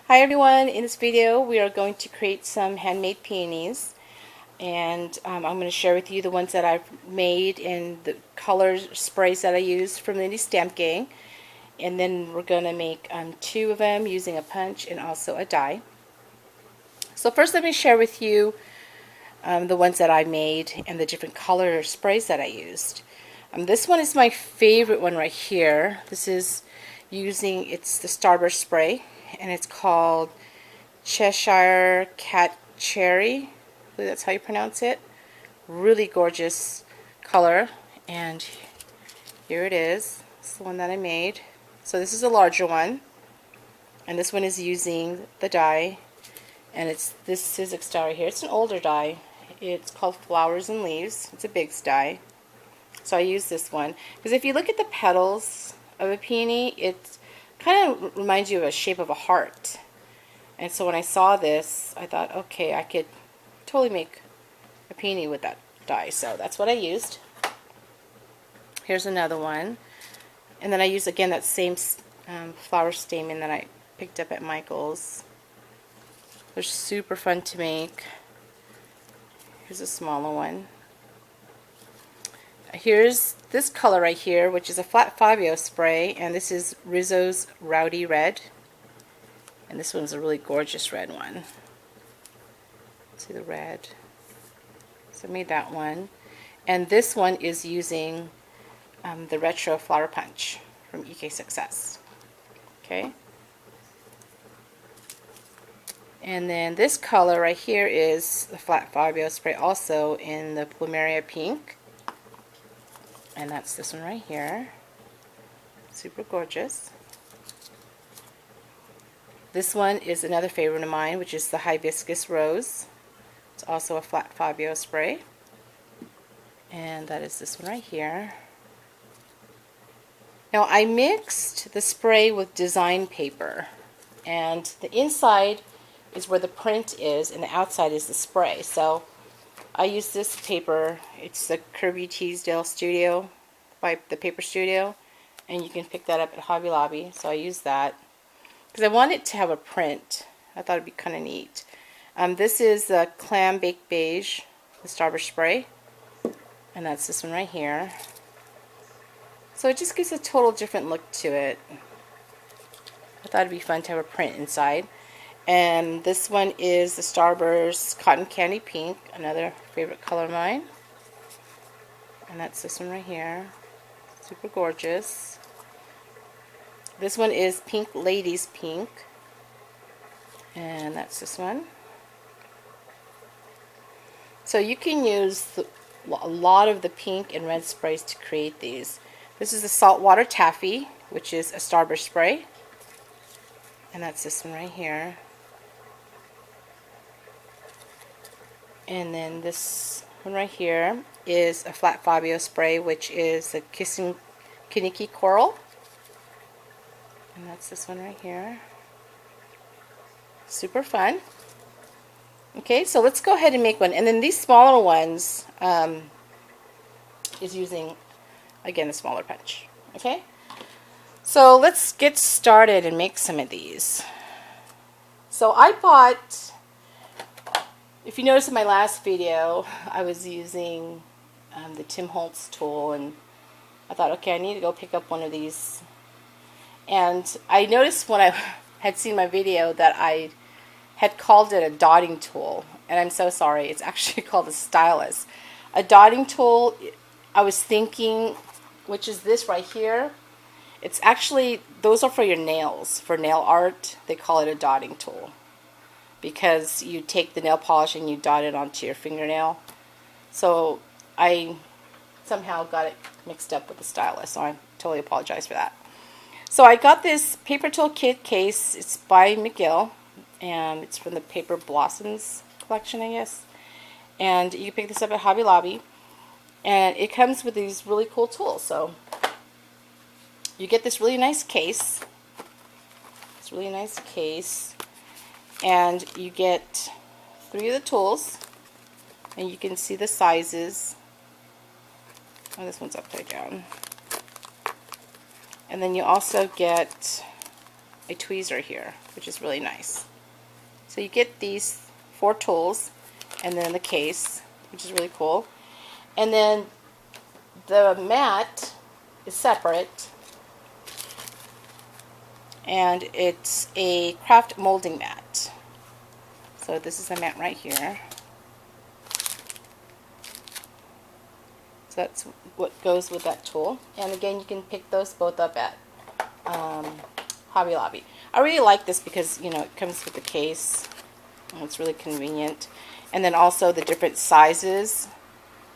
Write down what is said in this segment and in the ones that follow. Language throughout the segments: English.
Hi everyone, in this video we are going to create some handmade peonies, and I'm going to share with you the ones that I've made and the color sprays that I used from Lindy Stamp Gang, and then we're going to make two of them using a punch and also a die. So first let me share with you the ones that I made and the different color sprays that I used. This one is my favorite one right here. This is it's the Starburst spray, and it's called Cheshire Cat Cherry. I believe that's how you pronounce it. Really gorgeous color, and here it is. It's the one that I made. So this is a larger one, and this one is using the die, and it's this Sizzix die right here. It's an older die. It's called Flowers and Leaves. It's a Bigz die. So I use this one because if you look at the petals of a peony, it kind of reminds you of a shape of a heart. And so when I saw this, I thought, okay, I could totally make a peony with that die. So that's what I used. Here's another one. And then I used, again, that same flower stamen that I picked up at Michael's. They're super fun to make. Here's a smaller one. Here's this color right here, which is a flat Fabio spray, and this is Rizzo's Rowdy Red. And this one's a really gorgeous red one. See the red? So I made that one. And this one is using the Retro Flower Punch from EK Success. Okay. And then this color right here is the flat Fabio spray, also in the Plumeria Pink. And that's this one right here. Super gorgeous. This one is another favorite of mine, which is the Hibiscus Rose. It's also a flat Fabio spray. And that is this one right here. Now I mixed the spray with design paper. And the inside is where the print is, and the outside is the spray. So I use this paper. It's the Kirby Teesdale Studio by the Paper Studio, and you can pick that up at Hobby Lobby. So I use that because I want it to have a print. I thought it'd be kind of neat. This is the Clam Baked Beige, the Starburst spray, and that's this one right here. So it just gives a total different look to it. I thought it'd be fun to have a print inside. And this one is the Starburst Cotton Candy Pink, another favorite color of mine. And that's this one right here. Super gorgeous. This one is Pink Ladies Pink. And that's this one. So you can use a lot of the pink and red sprays to create these. This is the Saltwater Taffy, which is a Starburst spray. And that's this one right here. And then this one right here is a flat Fabio spray, which is the Kissin Kenickie Coral. And that's this one right here. Super fun. Okay, so let's go ahead and make one. And then these smaller ones is using, again, a smaller punch. Okay, so let's get started and make some of these. So I bought, if you notice in my last video, I was using the Tim Holtz tool, and I thought, okay, I need to go pick up one of these. And I noticed when I had seen my video that I had called it a dotting tool, and I'm so sorry, it's actually called a stylus. A dotting tool, I was thinking, which is this right here, it's actually, those are for your nails, for nail art. They call it a dotting tool, because you take the nail polish and you dot it onto your fingernail. So I somehow got it mixed up with the stylus, so I totally apologize for that. So I got this paper tool kit case. It's by McGill, and it's from the Paper Blossoms collection, I guess. And you can pick this up at Hobby Lobby, and it comes with these really cool tools. So you get this really nice case. It's a really nice case. And you get 3 of the tools, and you can see the sizes. Oh, this one's upside down. And then you also get a tweezer here, which is really nice. So you get these 4 tools, and then the case, which is really cool. And then the mat is separate, and it's a craft molding mat. So this is a mat right here. So that's what goes with that tool. And again, you can pick those both up at Hobby Lobby. I really like this because, you know, it comes with the case. And it's really convenient. And then also the different sizes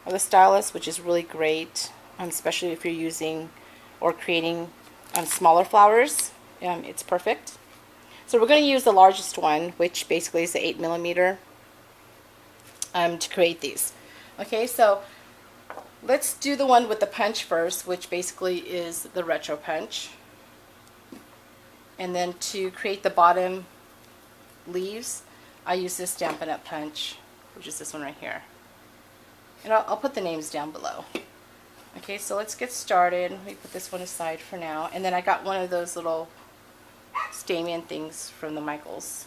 of the stylus, which is really great, especially if you're using or creating smaller flowers. It's perfect. So we're going to use the largest one, which basically is the 8mm, to create these. Okay, so let's do the one with the punch first, which basically is the retro punch. And then to create the bottom leaves, I use this Stampin' Up punch, which is this one right here. And I'll put the names down below. Okay, so let's get started. Let me put this one aside for now. And then I got one of those little Stamian things from the Michaels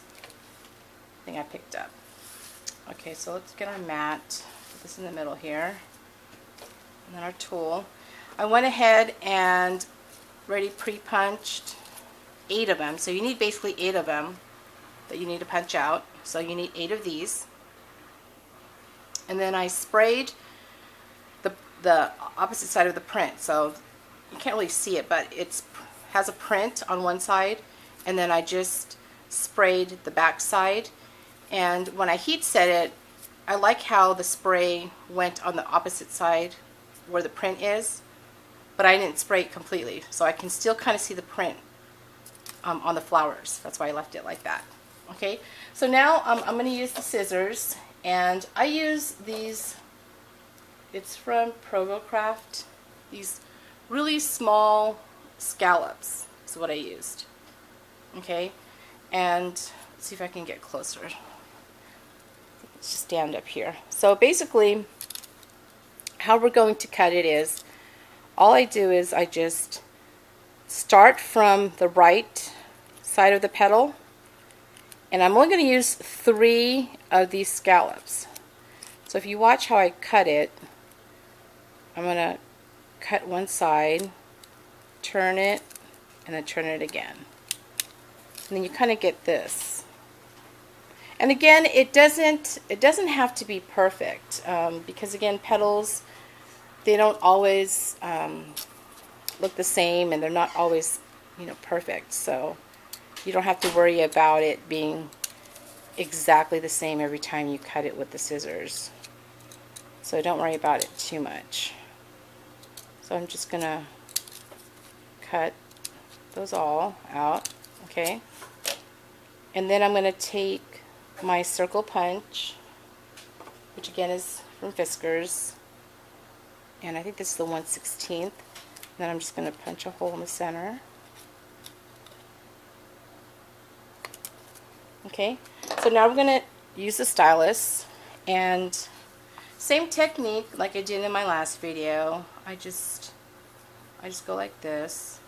thing I picked up. Okay, so let's get our mat. Put this in the middle here. And then our tool. I went ahead and already pre-punched 8 of them. So you need basically 8 of them that you need to punch out. So you need 8 of these. And then I sprayed the opposite side of the print. So you can't really see it, but it has a print on one side. And then I just sprayed the back side. And when I heat set it, I like how the spray went on the opposite side where the print is, but I didn't spray it completely. So I can still kind of see the print on the flowers. That's why I left it like that. Okay, so now I'm going to use the scissors, and I use these, it's from Provo Craft, these really small scallops is what I used. Okay, and let's see if I can get closer. Let's just stand up here. So basically, how we're going to cut it is, all I do is I just start from the right side of the petal, and I'm only going to use 3 of these scallops. So if you watch how I cut it, I'm going to cut one side, turn it, and then turn it again. And then you kind of get this. And again, it doesn't have to be perfect, because again, petals, they don't always look the same, and they're not always, you know, perfect. So you don't have to worry about it being exactly the same every time you cut it with the scissors. So don't worry about it too much. So I'm just gonna cut those all out, okay? And then I'm gonna take my circle punch, which again is from Fiskars, and I think this is the 1/16. Then I'm just going to punch a hole in the center. Okay, so now we're going to use the stylus, and same technique like I did in my last video. I just go like this,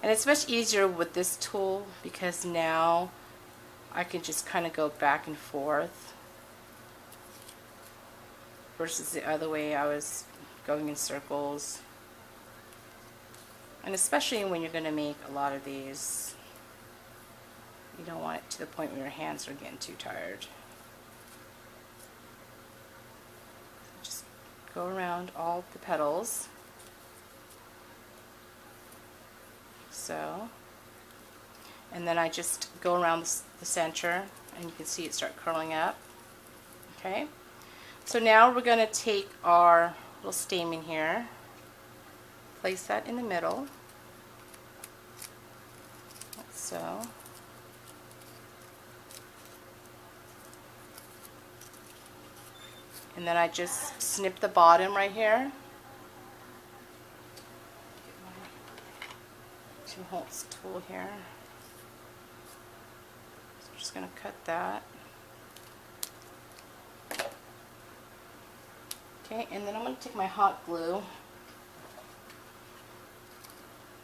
and it's much easier with this tool because now I can just kind of go back and forth versus the other way I was going in circles. And especially when you're going to make a lot of these, you don't want it to the point where your hands are getting too tired. Just go around all the petals. So, and then I just go around the center, and you can see it start curling up. Okay, so now we're going to take our little stamen here, place that in the middle, like so. And then I just snip the bottom right here. Get my 2 Holtz tool here. So I'm just going to cut that. Okay, and then I'm going to take my hot glue,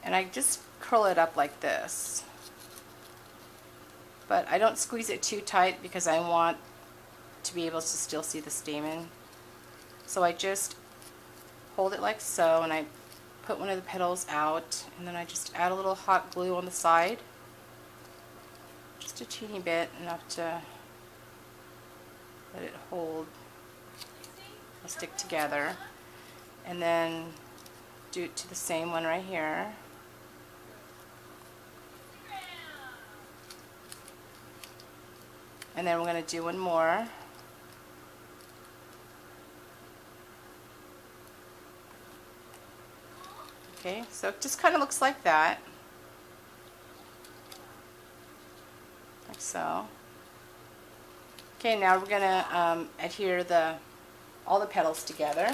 and I just curl it up like this. but I don't squeeze it too tight because I want to be able to still see the stamen. So I just hold it like so, and I put one of the petals out, and then I just add a little hot glue on the side, just a teeny bit, enough to let it hold, stick together, and then do it to the same one right here. And then we're going to do one more. Okay, so it just kind of looks like that. Like so. Okay, now we're going to adhere all the petals together.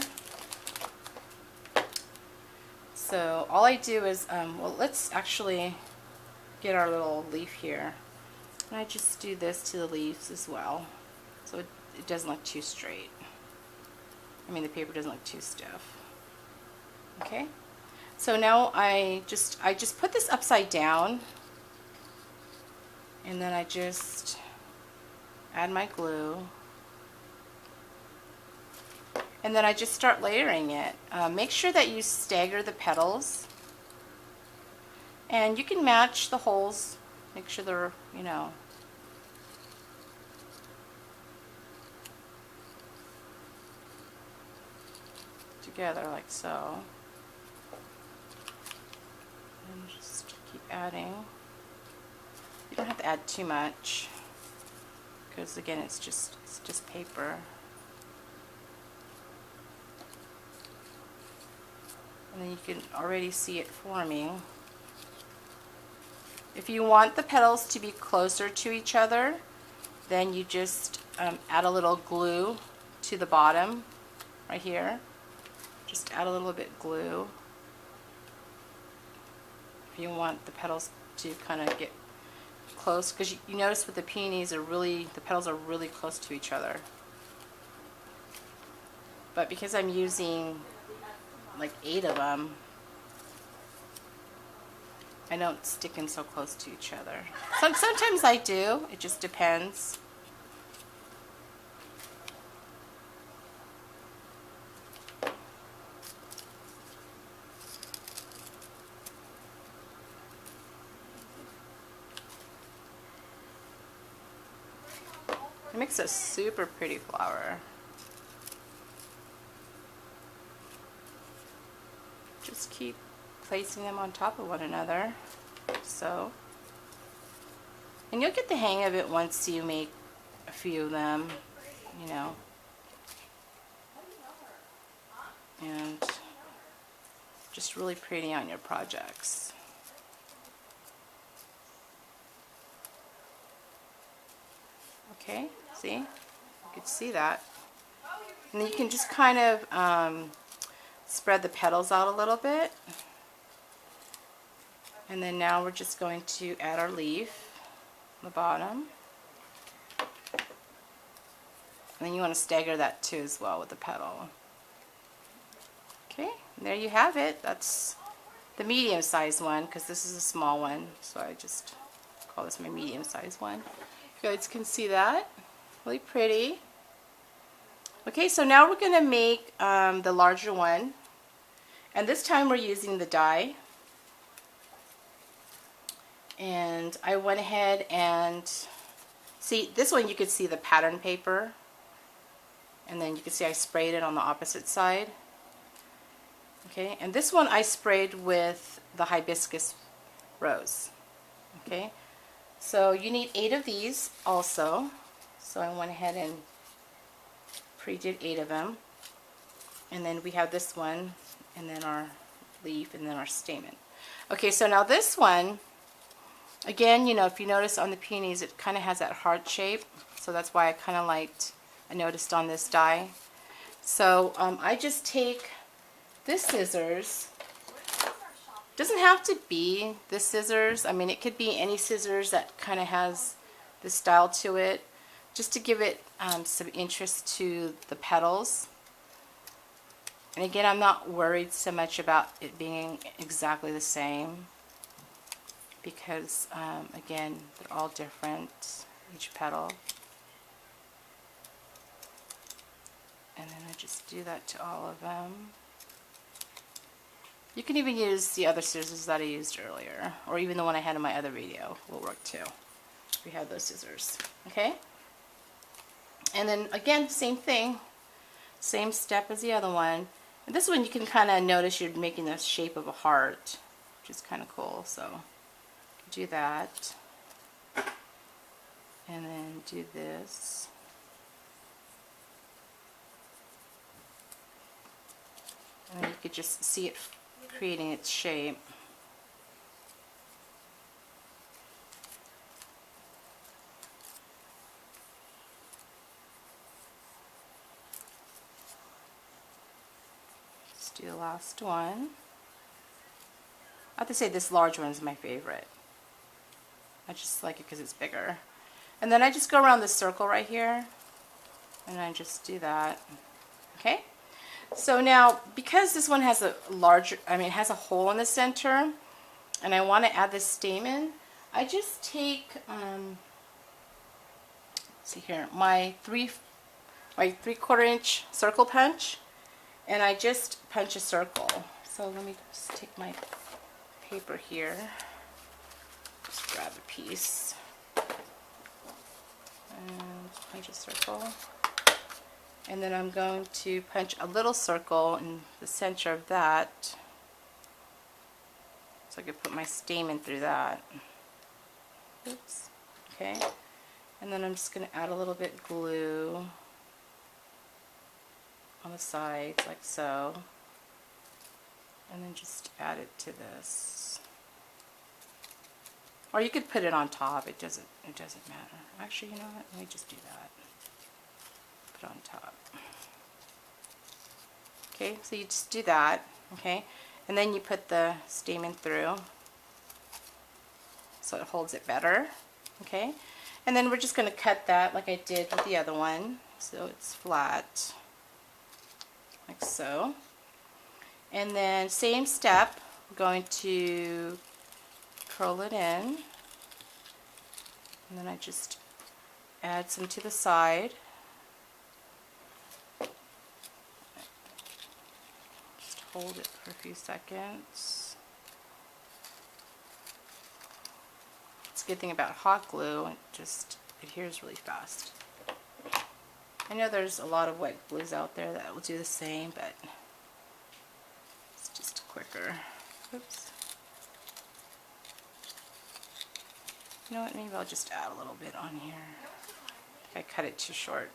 So all I do is, well, let's actually get our little leaf here. And I just do this to the leaves as well, so it doesn't look too straight. I mean, the paper doesn't look too stiff. Okay, so now I just put this upside down, and then I just add my glue, and then I just start layering it. Make sure that you stagger the petals, and you can match the holes. Make sure they're, you know, together like so. And just keep adding. You don't have to add too much, because again, it's just paper. And then you can already see it forming. If you want the petals to be closer to each other, then you just add a little glue to the bottom right here. Just add a little bit glue. If you want the petals to kind of get close, because you notice with the peonies the petals are really close to each other. But because I'm using like 8 of them, I don't stick them so close to each other. Sometimes I do, it just depends. It makes a super pretty flower. Just keep placing them on top of one another, so. And you'll get the hang of it once you make a few of them, you know. And just really pretty on your projects. Okay, see? You can see that. And then you can just kind of spread the petals out a little bit. And then now we're just going to add our leaf on the bottom. And then you want to stagger that too as well with the petal. Okay, and there you have it. That's the medium sized one, because this is a small one, so I just call this my medium sized one. You guys can see that. Really pretty. Okay, so now we're going to make the larger one. And this time we're using the die. And I went ahead and, see, this one you could see the pattern paper. And then you can see I sprayed it on the opposite side. Okay, and this one I sprayed with the Hibiscus Rose. Okay, so you need 8 of these also. So I went ahead and pre-did 8 of them. And then we have this one, and then our leaf, and then our stamen. Okay, so now this one, again, you know, if you notice on the peonies, it kind of has that heart shape. So that's why I noticed on this die. So I just take this scissors. Doesn't have to be this scissors. I mean, it could be any scissors that kind of has this style to it, just to give it some interest to the petals. And again, I'm not worried so much about it being exactly the same. because again, they're all different, each petal. And then I just do that to all of them. You can even use the other scissors that I used earlier, or even the one I had in my other video will work too. We have those scissors, okay? And then again, same thing, same step as the other one. And this one you can kind of notice you're making the shape of a heart, which is kind of cool. So do that, and then do this. And then you could just see it creating its shape. Let's do the last one. I have to say this large one is my favorite. I just like it because it's bigger. And then I just go around this circle right here, and I just do that. Okay? So now, because this one has a larger, it has a hole in the center, and I want to add this stamen, I just take, let's see here, my 3/4 inch circle punch, and I just punch a circle. So let me just take my paper here, just grab a piece, and punch a circle. And then I'm going to punch a little circle in the center of that, so I can put my stamen through that. Oops. Okay. And then I'm just going to add a little bit glue on the sides, like so. And then just add it to this. Or you could put it on top. It doesn't matter. Actually, you know what? Let me just do that. Put it on top. Okay, so you just do that, okay, and then you put the stamen through so it holds it better, okay, and then we're just going to cut that like I did with the other one, so it's flat, like so. And then same step, I'm going to curl it in, and then I just add some to the side. Hold it for a few seconds. It's a good thing about hot glue, it just adheres really fast. I know there's a lot of wet glues out there that will do the same, but it's just quicker. Oops. You know what, maybe I'll just add a little bit on here. I think I cut it too short.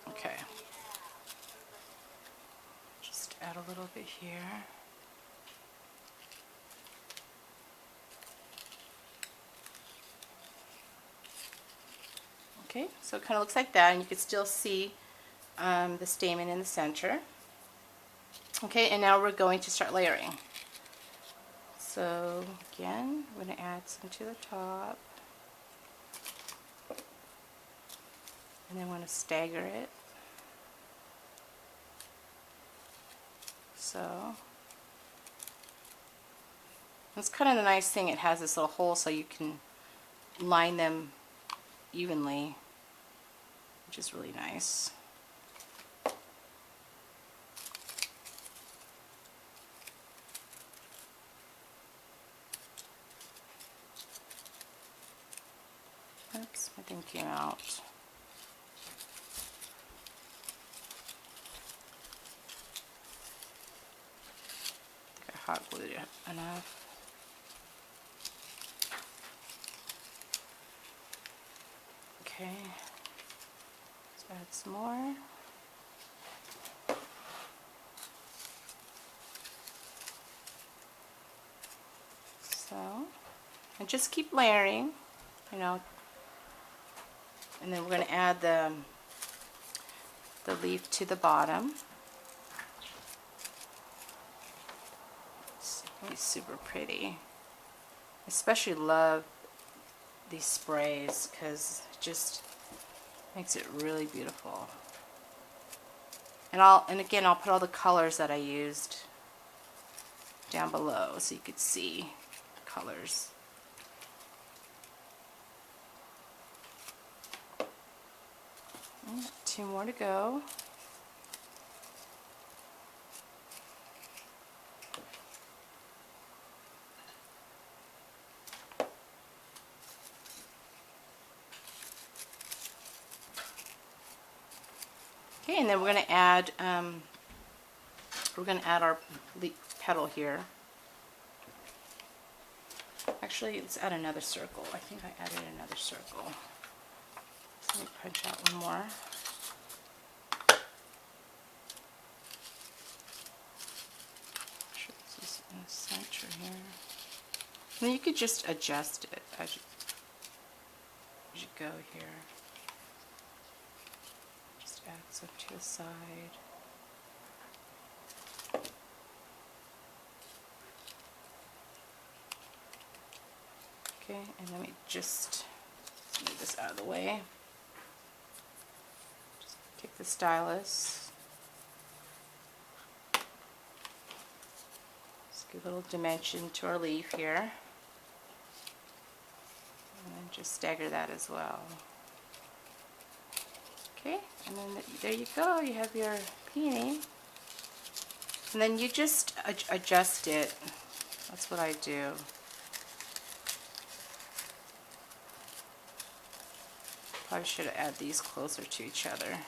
Okay. Just add a little bit here. Okay, so it kind of looks like that, and you can still see the stamen in the center. Okay, and now we're going to start layering. So again, I'm going to add some to the top, and then want to stagger it. So it's kind of the nice thing, it has this little hole so you can line them evenly, which is really nice. Oops, my thing came out. I hot glued it enough. Okay, let's add some more. So, and just keep layering, you know, and then we're going to add the leaf to the bottom. It's really super pretty. I especially love these sprays because it just makes it really beautiful. And again, I'll put all the colors that I used down below so you could see the colors. Two more to go. Okay, and then we're going to add our petal here. Actually, let's add another circle. I think I added another circle. So let me punch out one more. This is in the center here. And then you could just adjust it as you go here. Just add some to the side. Okay, and let me just move this out of the way. Just take the stylus. Just give a little dimension to our leaf here. And then just stagger that as well. Okay, and then there you go. You have your peony. And then you just adjust it. That's what I do. Probably should have added these closer to each other.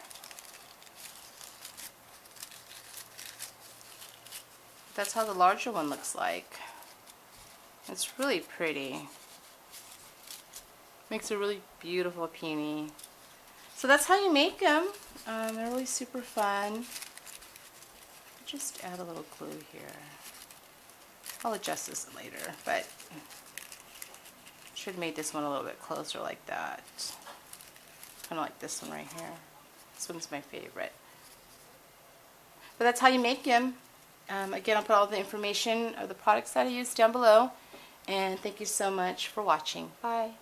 That's how the larger one looks like. It's really pretty. Makes a really beautiful peony. So that's how you make them. They're really super fun. Just add a little glue here. I'll adjust this later, but should have made this one a little bit closer like that. Kind of like this one right here. This one's my favorite. But that's how you make them. Again, I'll put all the information of the products that I use down below. And thank you so much for watching. Bye.